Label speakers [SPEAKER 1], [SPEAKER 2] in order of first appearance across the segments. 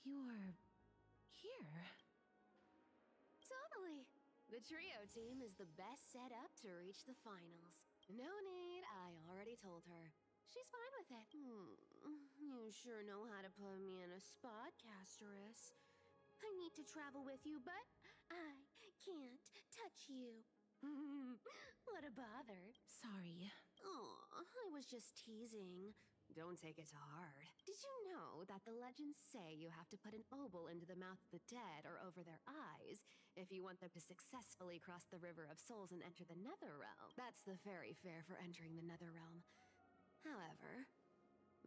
[SPEAKER 1] You're here.
[SPEAKER 2] Totally. The trio team is the best set up to reach the finals. No need, I already told her. She's fine with it. You sure know how to put me in a spot, Casterus. I need to travel with you, but I can't touch you. What a bother.
[SPEAKER 1] Sorry.
[SPEAKER 2] Oh, I was just teasing. Don't take it to heart. Did you know that the legends say you have to put an obol into the mouth of the dead or over their eyes if you want them to successfully cross the River of Souls and enter the Netherrealm? That's the fairy fare for entering the Netherrealm. However,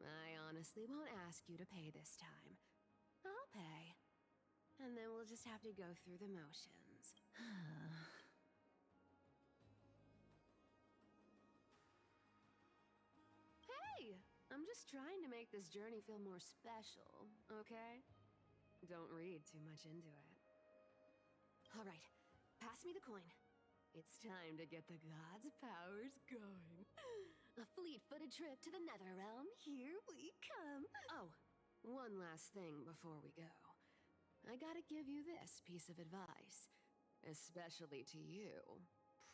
[SPEAKER 2] I honestly won't ask you to pay this time. I'll pay. And then we'll just have to go through the motions. Hey! I'm just trying to make this journey feel more special, okay? Don't read too much into it. Alright, pass me the coin. It's time to get the gods' powers going. A fleet-footed trip to the Netherrealm, here we come! Oh, one last thing before we go. I gotta give you this piece of advice. Especially to you,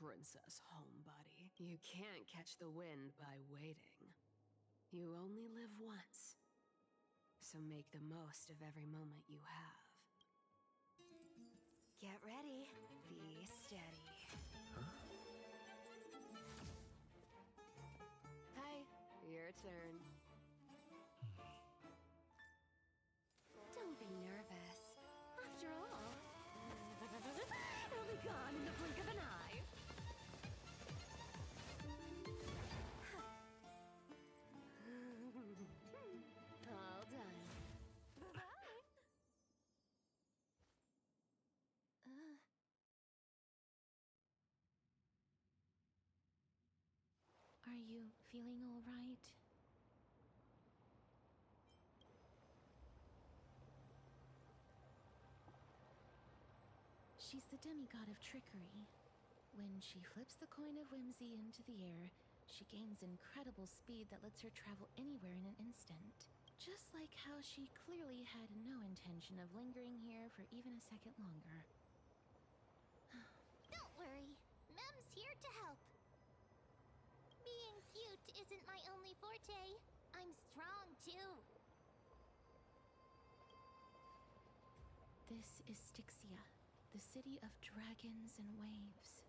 [SPEAKER 2] Princess Homebody. You can't catch the wind by waiting. You only live once, so make the most of every moment you have. Get ready, be steady. Hi, your turn. Don't be nervous. After all, it'll be gone in the blink of an eye. All done. Bye.
[SPEAKER 1] Are you feeling all right? She's the demigod of trickery. When she flips the coin of whimsy into the air, she gains incredible speed that lets her travel anywhere in an instant. Just like how she clearly had no intention of lingering here for even a second longer.
[SPEAKER 3] Don't worry, Mem's here to help. Being cute isn't my only forte. I'm strong too.
[SPEAKER 1] This is Styxia, the city of dragons and waves.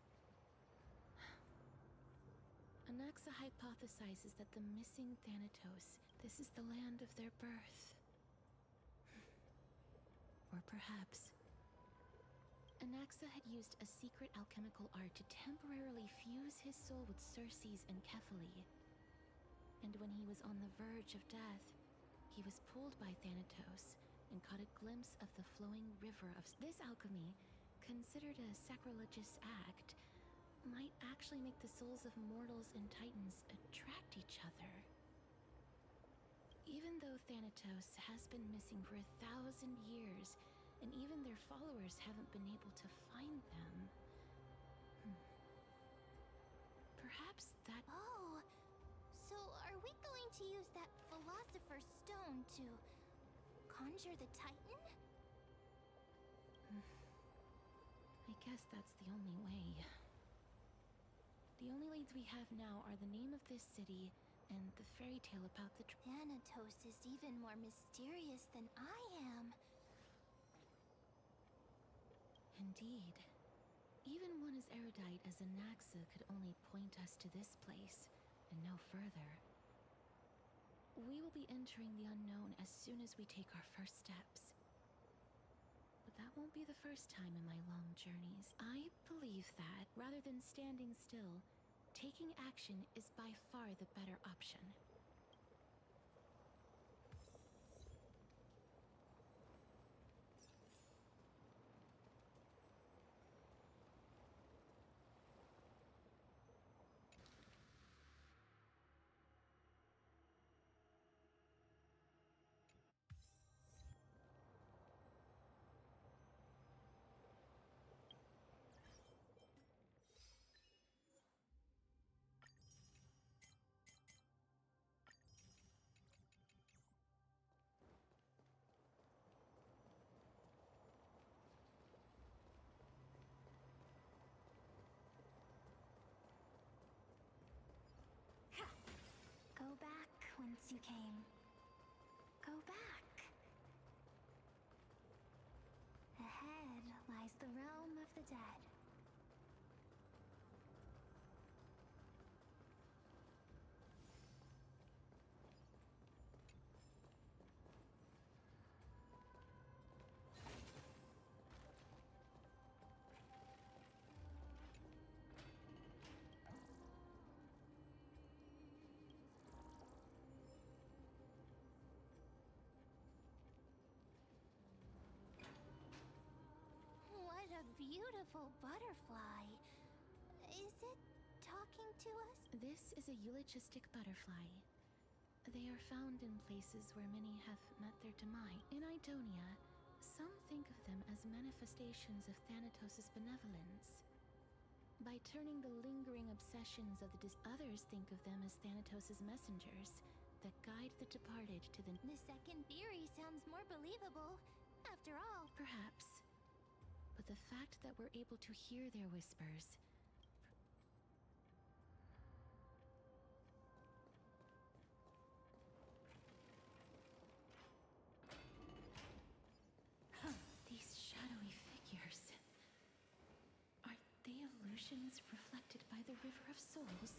[SPEAKER 1] Anaxa hypothesizes that the missing Thanatos, this is the land of their birth. Or perhaps Anaxa had used a secret alchemical art to temporarily fuse his soul with Circe's and Kephae. And when he was on the verge of death, he was pulled by Thanatos and caught a glimpse of the flowing river of this alchemy, considered a sacrilegious act, might actually make the souls of mortals and titans attract each other. Even though Thanatos has been missing for 1,000 years, and even their followers haven't been able to find them, perhaps that...
[SPEAKER 3] Oh, so are we going to use that Philosopher's Stone to conjure the Titan?
[SPEAKER 1] I guess that's the only way. The only leads we have now are the name of this city and the fairy tale about the...
[SPEAKER 3] Thanatos is even more mysterious than I am.
[SPEAKER 1] Indeed. Even one as erudite as Anaxa could only point us to this place, and no further. We will be entering the unknown as soon as we take our first steps. But that won't be the first time in my long journeys. I believe that, rather than standing still, taking action is by far the better option.
[SPEAKER 3] whence you came. Go back. Ahead lies the realm of the dead. What a beautiful butterfly. Is it talking to us?
[SPEAKER 1] This is a eulogistic butterfly. They are found in places where many have met their demise. In Idonia, some think of them as manifestations of Thanatos' benevolence. By turning the lingering obsessions of others think of them as Thanatos' messengers that guide the departed to the...
[SPEAKER 3] The second theory sounds more believable. After all,
[SPEAKER 1] Perhaps. But the fact that we're able to hear their whispers... These shadowy figures... Are they illusions reflected by the River of Souls?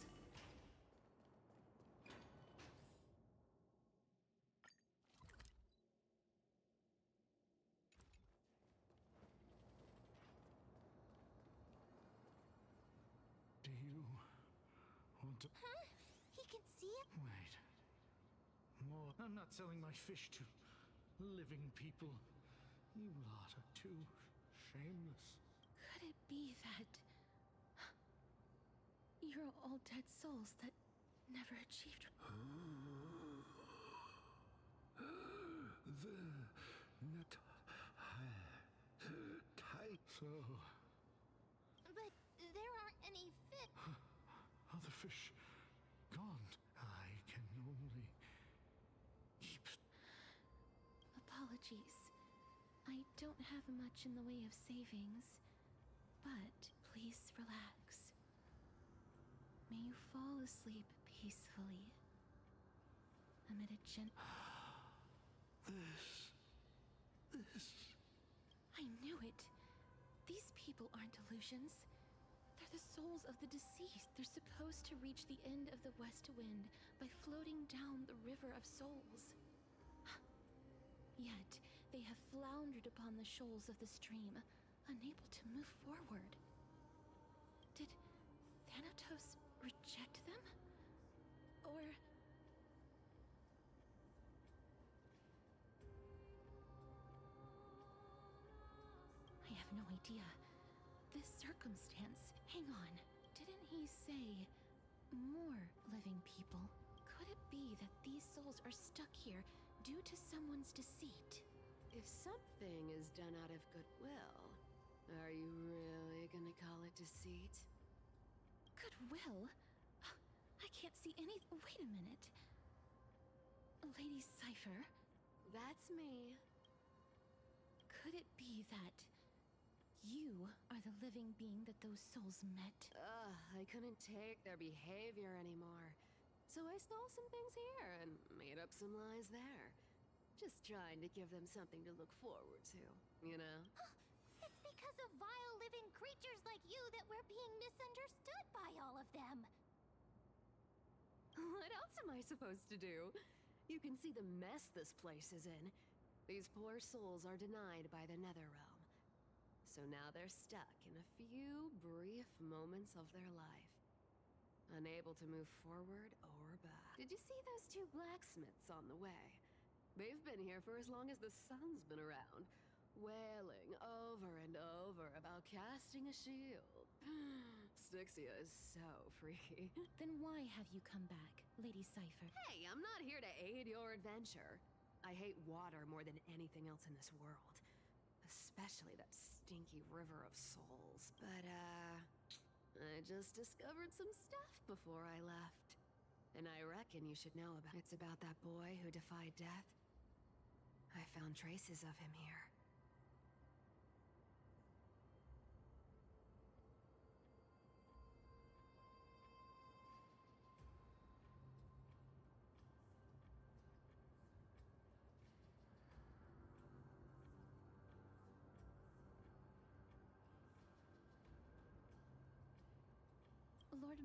[SPEAKER 4] Do you want to...
[SPEAKER 3] huh? He can see it?
[SPEAKER 4] Wait. More. I'm not selling my fish to living people. You lot are too shameless.
[SPEAKER 1] Could it be that... You're all dead souls that never achieved...
[SPEAKER 4] The net tight. So
[SPEAKER 3] But there aren't any fit.
[SPEAKER 4] other fish gone. I can only keep.
[SPEAKER 1] Apologies. I don't have much in the way of savings, but please relax. May you fall asleep peacefully amid a
[SPEAKER 4] This.
[SPEAKER 1] I knew it. These people aren't illusions. They're the souls of the deceased. They're supposed to reach the end of the West Wind by floating down the River of Souls. Yet, they have floundered upon the shoals of the stream, unable to move forward. Did Thanatos reject them? Or... I have no idea. This circumstance... Hang on. Didn't he say more living people? Could it be that these souls are stuck here due to someone's deceit?
[SPEAKER 2] If something is done out of goodwill, are you really gonna call it deceit?
[SPEAKER 1] Goodwill? I can't see any... Wait a minute. Lady Cypher?
[SPEAKER 2] That's me.
[SPEAKER 1] Could it be that you are the living being that those souls met?
[SPEAKER 2] I couldn't take their behavior anymore. So I stole some things here and made up some lies there. Just trying to give them something to look forward to, you know?
[SPEAKER 3] It's because of vile living creatures like you that we're being misunderstood by all of them.
[SPEAKER 2] What else am I supposed to do? You can see the mess this place is in. These poor souls are denied by the Netherrealm. So now they're stuck in a few brief moments of their life. Unable to move forward or back. Did you see those two blacksmiths on the way? They've been here for as long as the sun's been around, wailing over and over about casting a shield. Styxia is so freaky.
[SPEAKER 1] Then why have you come back, Lady Cypher?
[SPEAKER 2] Hey, I'm not here to aid your adventure. I hate water more than anything else in this world. Especially that stinky river of souls. But, I just discovered some stuff before I left. And I reckon you should know about it. It's about that boy who defied death. I found traces of him here.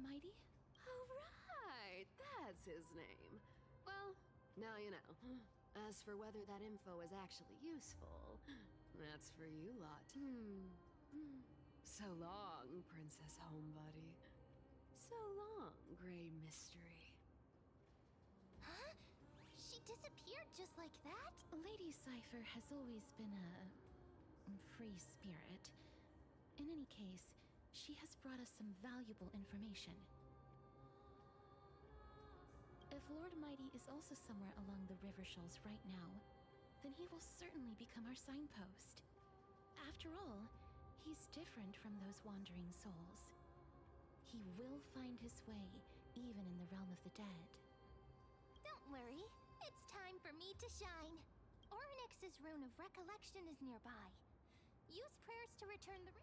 [SPEAKER 1] Mighty?
[SPEAKER 2] Oh, right. That's his name. Well, now you know. As for whether that info is actually useful, that's for you lot. So long, Princess Homebody. So long, Grey Mystery.
[SPEAKER 3] Huh? She disappeared just like that?
[SPEAKER 1] Lady Cypher has always been a free spirit. In any case, she has brought us some valuable information. If Lord Mighty is also somewhere along the river shoals right now, then he will certainly become our signpost. After all, he's different from those wandering souls. He will find his way, even in the realm of the dead.
[SPEAKER 3] Don't worry. It's time for me to shine. Ornyx's rune of recollection is nearby. Use prayers to return the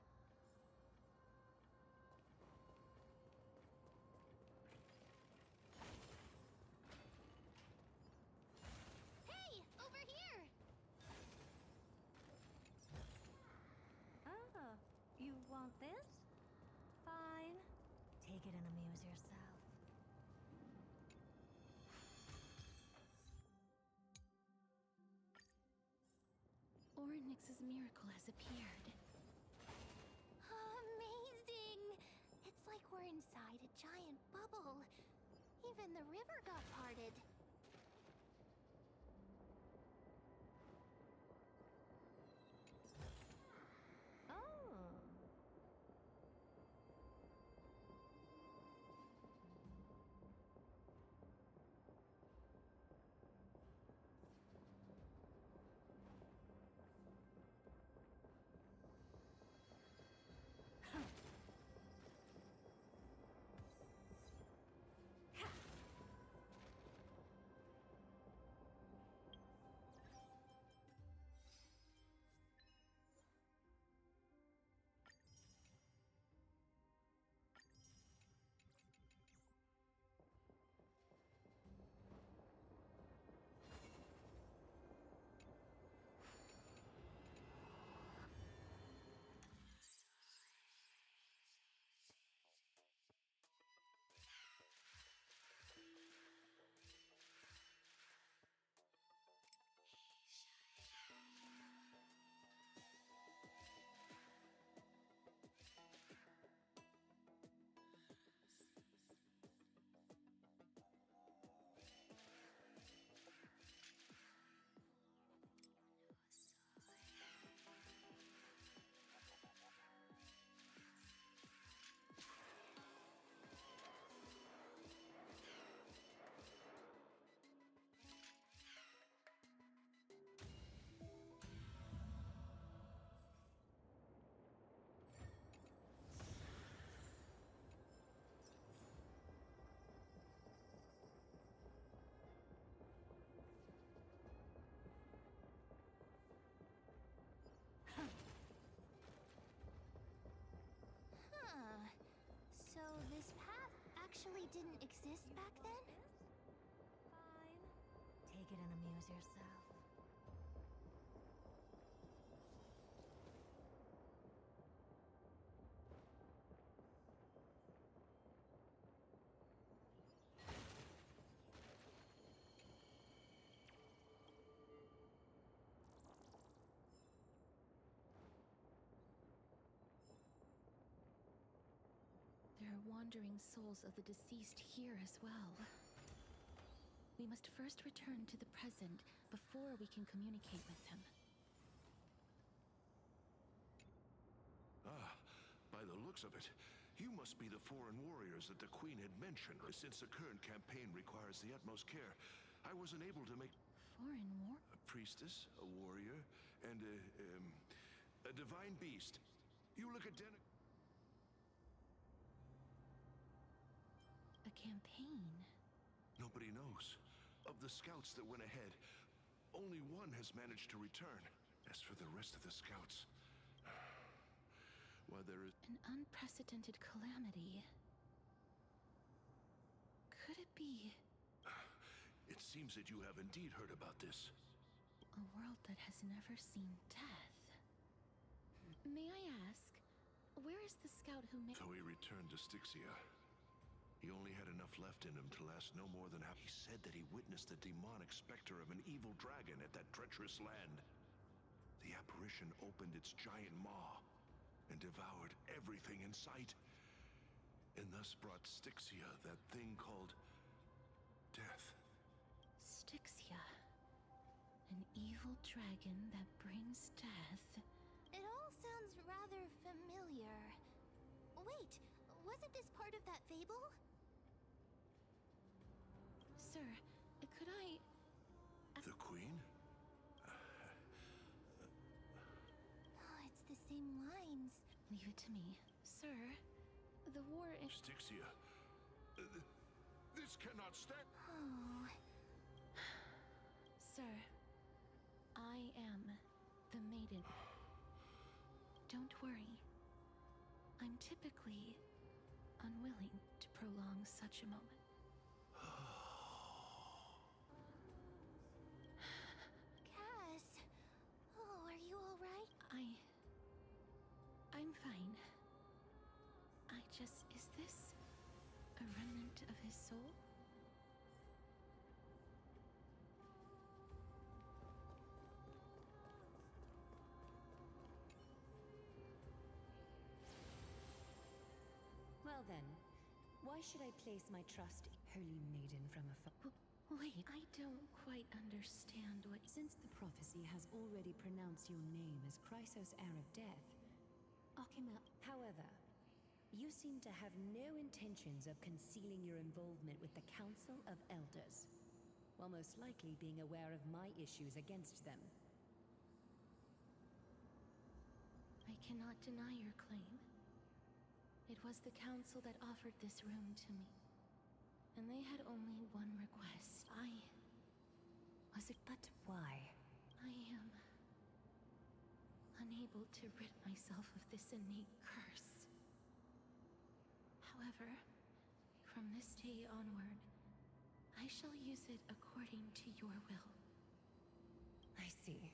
[SPEAKER 3] Hey! Over here!
[SPEAKER 5] Oh, you want this? Fine. Take it and amuse yourself.
[SPEAKER 1] Ornyx's miracle has appeared.
[SPEAKER 3] Amazing! It's like we're inside a giant bubble. Even the river got parted.
[SPEAKER 5] Oh.
[SPEAKER 3] Huh. So this path actually didn't exist back then?
[SPEAKER 5] Fine. Take it and amuse yourself.
[SPEAKER 1] There are wandering souls of the deceased here as well. We must first return to the present before we can communicate with them.
[SPEAKER 6] Ah, by the looks of it, you must be the foreign warriors that the Queen had mentioned. Since the current campaign requires the utmost care, I wasn't able to make
[SPEAKER 1] Foreign war?
[SPEAKER 6] a priestess, a warrior, and a divine beast. You look identical.
[SPEAKER 1] A campaign?
[SPEAKER 6] Nobody knows. Of the scouts that went ahead, only one has managed to return. As for the rest of the scouts, why, there is...
[SPEAKER 1] An unprecedented calamity. Could it be
[SPEAKER 6] It seems that you have indeed heard about this.
[SPEAKER 1] a world that has never seen death? May I ask, where is the scout who made...
[SPEAKER 6] So he returned to Styxia. He only had enough left in him to last no more than half. He said that he witnessed the demonic specter of an evil dragon at that treacherous land. The apparition opened its giant maw and devoured everything in sight, and thus brought Styxia, that thing called death.
[SPEAKER 1] Styxia. An evil dragon that brings death.
[SPEAKER 3] It all sounds rather familiar. Wait, wasn't this part of that fable?
[SPEAKER 1] Sir, could I...
[SPEAKER 6] The Queen?
[SPEAKER 3] Oh, it's the same lines.
[SPEAKER 1] Leave it to me. Sir, the war is...
[SPEAKER 6] Styxia. This cannot stand.
[SPEAKER 3] Oh,
[SPEAKER 1] Sir, I am the maiden. Don't worry. I'm typically unwilling to prolong such a moment.
[SPEAKER 3] Cass. Oh, are you all right?
[SPEAKER 1] I'm fine. Is this a remnant of his soul?
[SPEAKER 5] Well then, why should I place my trust, holy maiden from afar?
[SPEAKER 1] Wait, I don't quite understand what...
[SPEAKER 5] Since the prophecy has already pronounced your name as Chrysos, heir of death, Akima, however, you seem to have no intentions of concealing your involvement with the Council of Elders, while most likely being aware of my issues against them.
[SPEAKER 1] I cannot deny your claim. It was the council that offered this room to me. And they had only one request.
[SPEAKER 5] But why?
[SPEAKER 1] I am unable to rid myself of this innate curse. However, from this day onward, I shall use it according to your will.
[SPEAKER 5] I see.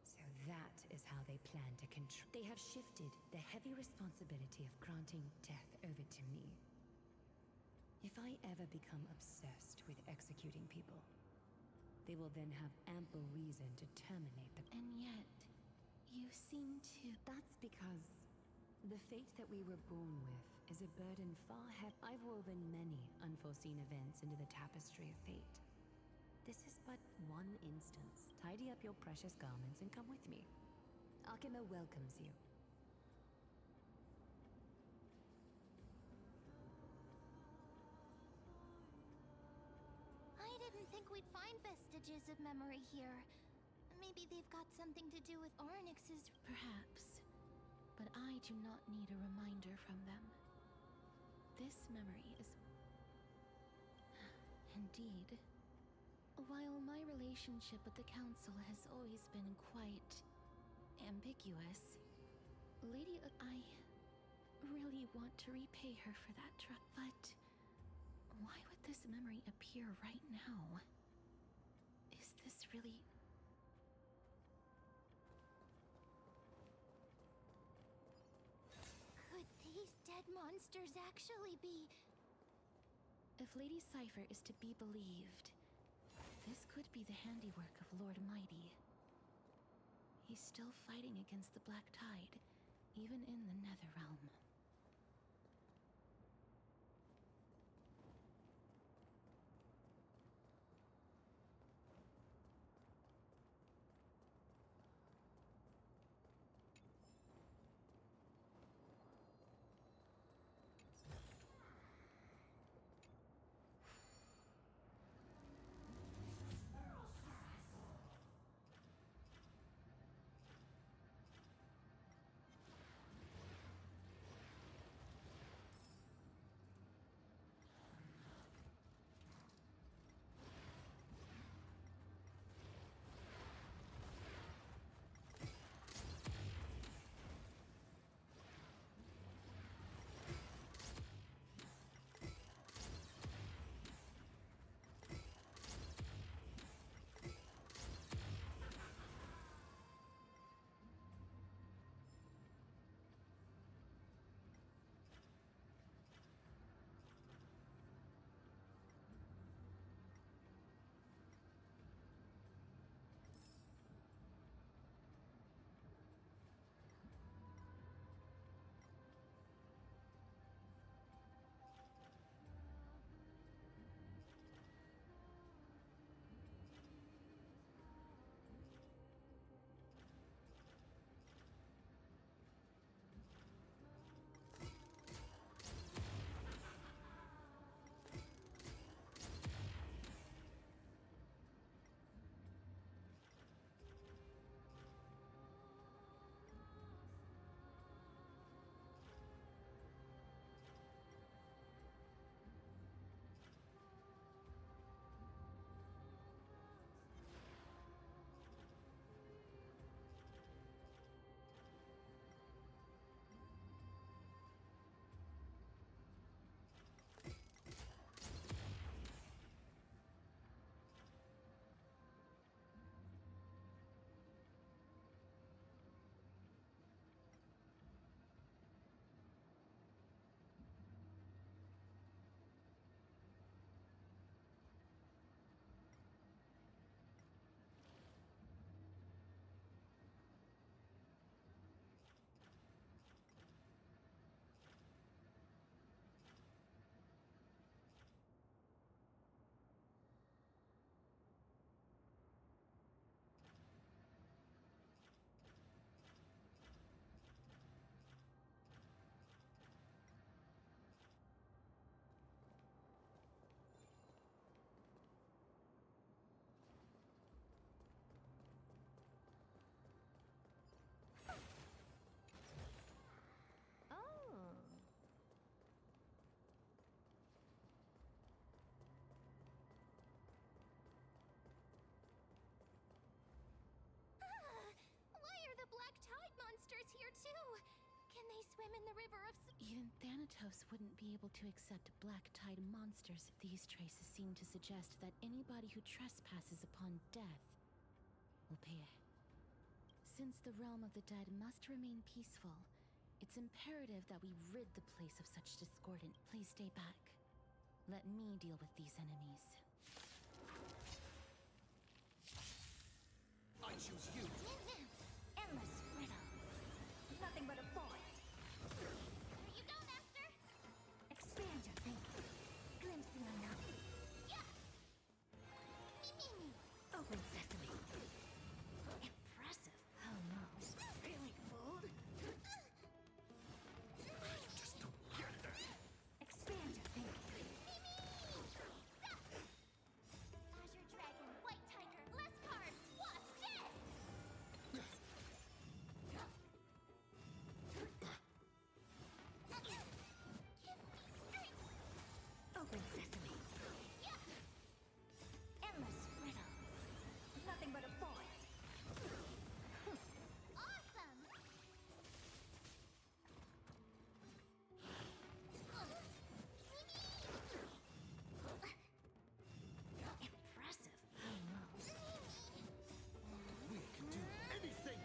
[SPEAKER 5] So that is how they plan to control. They have shifted the heavy responsibility of granting death over to me. If I ever become obsessed with executing people, they will then have ample reason to terminate them.
[SPEAKER 1] And yet, you seem to...
[SPEAKER 5] That's because the fate that we were born with is a burden far heavy. I've woven many unforeseen events into the tapestry of fate. This is but one instance. Tidy up your precious garments and come with me. Akima welcomes you.
[SPEAKER 3] I didn't think we'd find vestiges of memory here. Maybe they've got something to do with Ornyx's...
[SPEAKER 1] Perhaps. But I do not need a reminder from them. This memory is... Indeed. While my relationship with the Council has always been quite... ambiguous, Lady... I really want to repay her for that trust. But... why would this memory appear right now? Is this really...
[SPEAKER 3] Could these dead monsters actually be...
[SPEAKER 1] If Lady Cypher is to be believed, this could be the handiwork of Lord Mighty. He's still fighting against the Black Tide, even in the Netherrealm.
[SPEAKER 3] swim in the river of...
[SPEAKER 1] Even Thanatos wouldn't be able to accept black tide monsters. These traces seem to suggest that anybody who trespasses upon death will pay it. Since the realm of the dead must remain peaceful, it's imperative that we rid the place of such discordant. Please stay back. Let me deal with these enemies.
[SPEAKER 7] I choose you.
[SPEAKER 3] Endless riddle.
[SPEAKER 5] Nothing but a void.
[SPEAKER 3] There you go, Master!
[SPEAKER 5] Expand your thinking. Glimpse the unknown.
[SPEAKER 3] Yeah! Me.
[SPEAKER 5] Open sesame. Impressive. Almost. Really bold.
[SPEAKER 6] Just don't get that.
[SPEAKER 5] Expand your thinking.
[SPEAKER 3] Azure Dragon, White Tiger, less cards, Wasp, dead! Give me strength!
[SPEAKER 5] Open sesame.
[SPEAKER 3] Yeah!
[SPEAKER 5] Endless riddle. Nothing but a void.
[SPEAKER 3] Awesome!
[SPEAKER 5] Impressive. Almost.
[SPEAKER 7] We can do anything.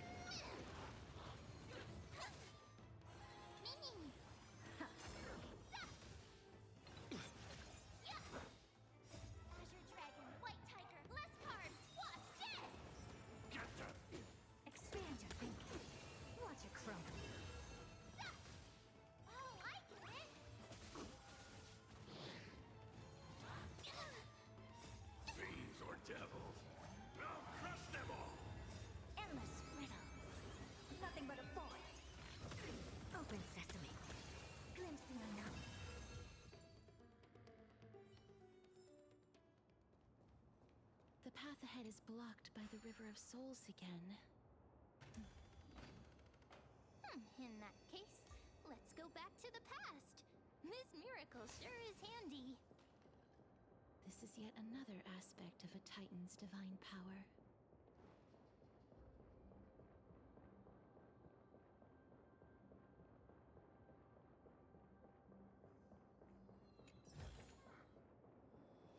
[SPEAKER 3] Azure Dragon, White Tiger, less cards, Wasp, dead!
[SPEAKER 6] Get that.
[SPEAKER 5] Expand your thinking. Watch it crumble.
[SPEAKER 3] Oh, I get it!
[SPEAKER 6] Fiends or devils. I'll crush them all.
[SPEAKER 5] Endless riddle. Nothing but a void. Open sesame. Glimpse the unknown.
[SPEAKER 1] The path ahead is blocked by the River of Souls again.
[SPEAKER 3] In that case, let's go back to the past. This miracle sure is handy.
[SPEAKER 1] This is yet another aspect of a Titan's divine power.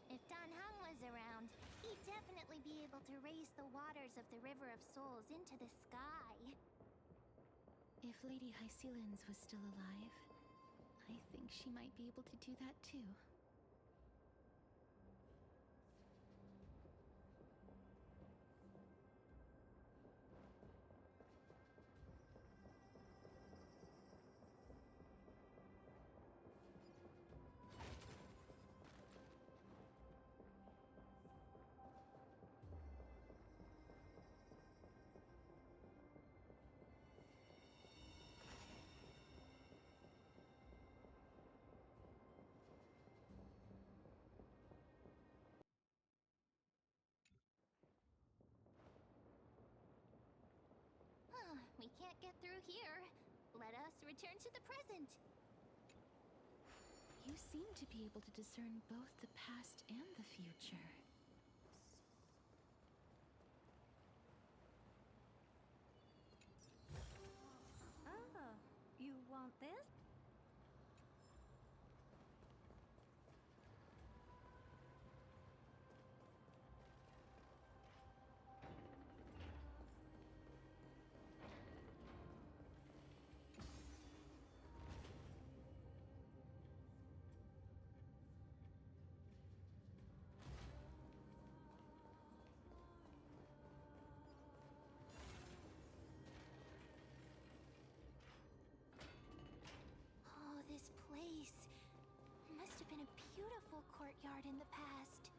[SPEAKER 3] If Dan Heng was around, he'd definitely be able to raise the waters of the River of Souls into the sky.
[SPEAKER 1] If Lady Hycelens was still alive, I think she might be able to do that too.
[SPEAKER 3] We can't get through here. Let us return to the present.
[SPEAKER 1] You seem to be able to discern both the past and the future.
[SPEAKER 5] Oh, you want this?
[SPEAKER 3] Oh, this place must have been a beautiful courtyard in the past.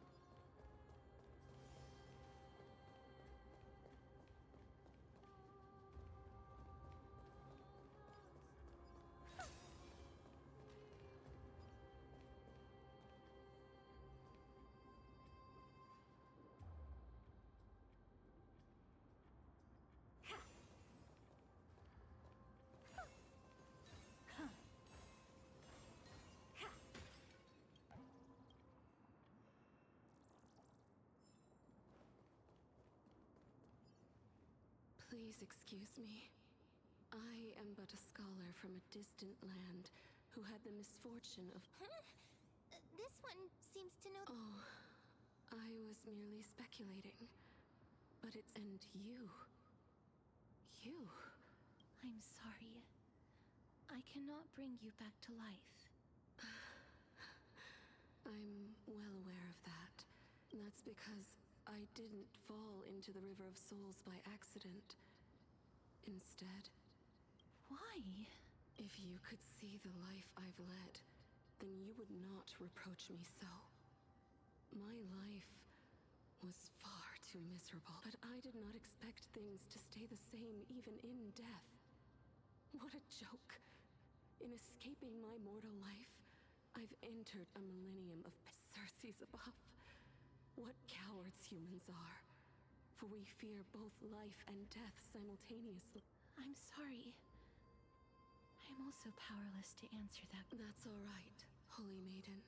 [SPEAKER 2] Please excuse me. I am but a scholar from a distant land who had the misfortune of...
[SPEAKER 3] Huh? This one seems to know.
[SPEAKER 2] Oh, I was merely speculating. But it's... And you... You...
[SPEAKER 1] I'm sorry. I cannot bring you back to life.
[SPEAKER 2] I'm well aware of that. That's because I didn't fall into the River of Souls by accident. Instead...
[SPEAKER 1] Why?
[SPEAKER 2] If you could see the life I've led, then you would not reproach me so. My life was far too miserable, but I did not expect things to stay the same even in death. What a joke. In escaping my mortal life, I've entered a millennium of Cersei's above. What cowards humans are. For we fear both life and death simultaneously.
[SPEAKER 1] I'm sorry. I'm also powerless to answer that.
[SPEAKER 2] That's all right, Holy Maiden.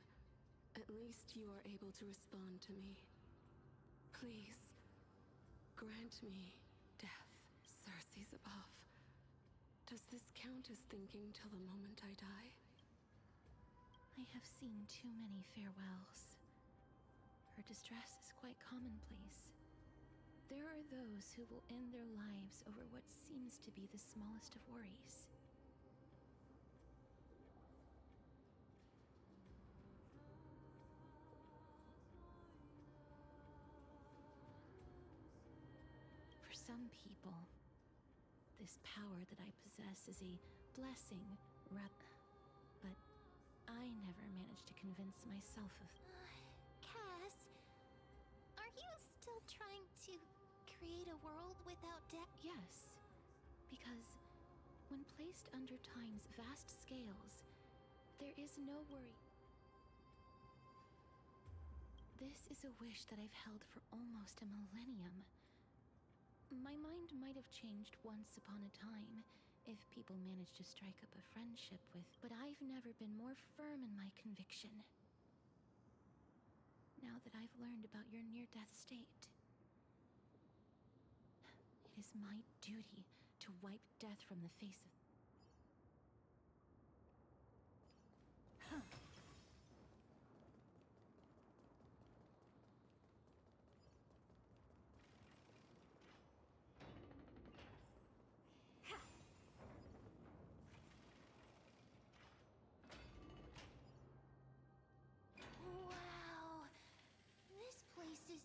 [SPEAKER 2] At least you are able to respond to me. Please, grant me death, Cersei's above. Does this count as thinking till the moment I die?
[SPEAKER 1] I have seen too many farewells. Her distress is quite commonplace. There are those who will end their lives over what seems to be the smallest of worries. For some people, this power that I possess is a blessing, but I never managed to convince myself of...
[SPEAKER 3] Cass, are you still trying to create a world without death?
[SPEAKER 1] Yes, because when placed under time's vast scales, there is no worry. This is a wish that I've held for almost a millennium. My mind might have changed once upon a time if people managed to strike up a friendship with, but I've never been more firm in my conviction. Now that I've learned about your near-death state, it is my duty to wipe death from the face of...
[SPEAKER 3] Wow. This place is...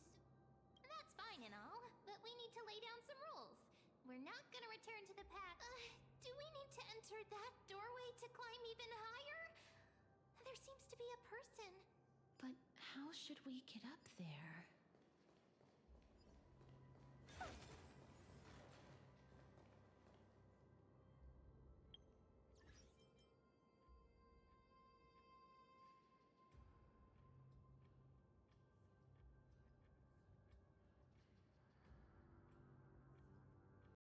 [SPEAKER 3] That's fine and all, but we need to lay down some rules. We're not gonna return to the path. Do we need to enter that doorway to climb even higher? There seems to be a person.
[SPEAKER 1] But how should we get up there?